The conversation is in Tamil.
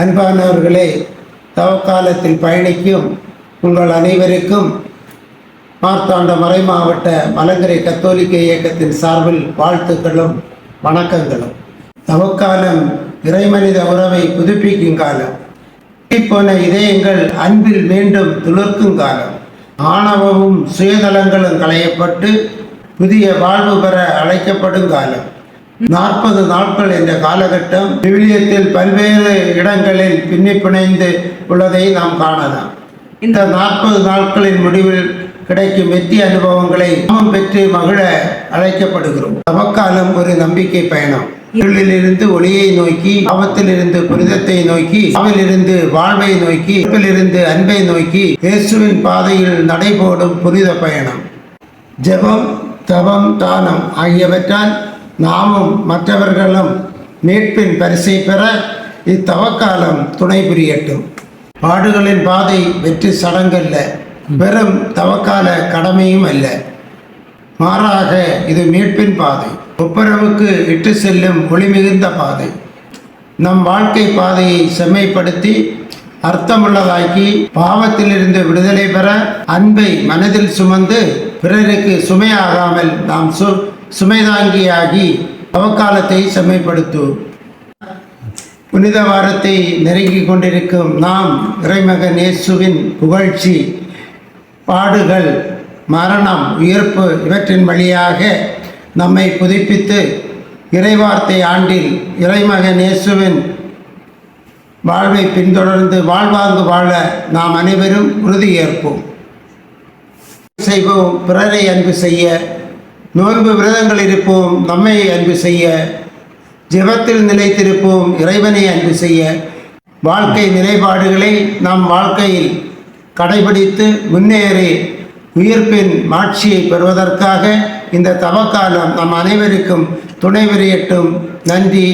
அன்பானவர்களே, தவக்காலத்தில் பயணிக்கும் உங்கள் அனைவருக்கும் மார்த்தாண்ட மறைமாவட்ட மலங்கரை கத்தோலிக்க இயக்கத்தின் சார்பில் வாழ்த்துக்களும் வணக்கங்களும். தவக்காலம் இறைமனித உறவை புதுப்பிக்கும் காலம். போன இதயங்கள் அன்பில் மீண்டும் துளிர்க்கும் காலம். ஆணவமும் சுயநலங்களும் களையப்பட்டு புதிய வாழ்வு பெற அழைக்கப்படும் காலம். 40 நாட்கள் என்ற காலகட்டம் விவிலியத்தில் பல்வேறு இடங்களில் பின்னி பிணைந்து உள்ளதை நாம் காணலாம். இந்த 40 நாட்களின் முடிவில் கிடைக்கும் வெற்றி அனுபவங்களை நாம் பெற்று மகிழ அழைக்கப்படுகிறோம். தவக்காலம் ஒரு நம்பிக்கை பயணம். இருளிலிருந்து ஒளியை நோக்கி, பாவத்திலிருந்து புனிதத்தை நோக்கி, சாவிலிருந்து வாழ்வை நோக்கி, இருந்து அன்பை நோக்கி இயேசுவின் பாதையில் நடைபோடும் புனித பயணம். ஜெபம், தவம், தானம் ஆகியவற்றால் நாமும் மற்றவர்களும் மீட்பின் பரிசை பெற இத்தவக்காலம் துணை புரியட்டும். பாடுகளின் பாதை வெற்றி சடங்கல்ல, வெறும் தவக்கால கடமையும் அல்ல. மாறாக இது மீட்பின் பாதை, ஒப்புரவுக்கு இட்டு செல்லும் ஒளி மிகுந்த பாதை. நம் வாழ்க்கை பாதையை செம்மைப்படுத்தி அர்த்தமுள்ளதாக்கி பாவத்திலிருந்து விடுதலை பெற அன்பை மனதில் சுமந்து பிறருக்கு சுமையாகாமல் நாம் சுமைதாங்கியாகி தவக்காலத்தை செம்மைப்படுத்தும். புனித வாரத்தை நெருங்கி கொண்டிருக்கும் நாம் இறைமகன் இயேசுவின் புகழ்ச்சி, பாடுகள், மரணம், உயிர்ப்பு இவற்றின் வழியாக நம்மை புதுப்பித்து இறைவார்த்தை ஆண்டில் இறைமகன் இயேசுவின் வாழ்வை பின்தொடர்ந்து வாழ்வாங்கு வாழ நாம் அனைவரும் உறுதியேற்போம். செய்வோம், பிறரை அன்பு செய்ய, நோன்பு விரதங்கள் இருப்போம், நம்மை அன்பு செய்ய, ஜெபத்தில் நிலைத்திருப்போம், இறைவனை அன்பு செய்ய. வாழ்க்கை நிலைப்பாடுகளை நம் வாழ்க்கையில் கடைபிடித்து முன்னேறி உயிர்ப்பின் மாட்சியை பெறுவதற்காக இந்த தவக்காலம் நம் அனைவருக்கும் துணை புரியட்டும். நன்றி,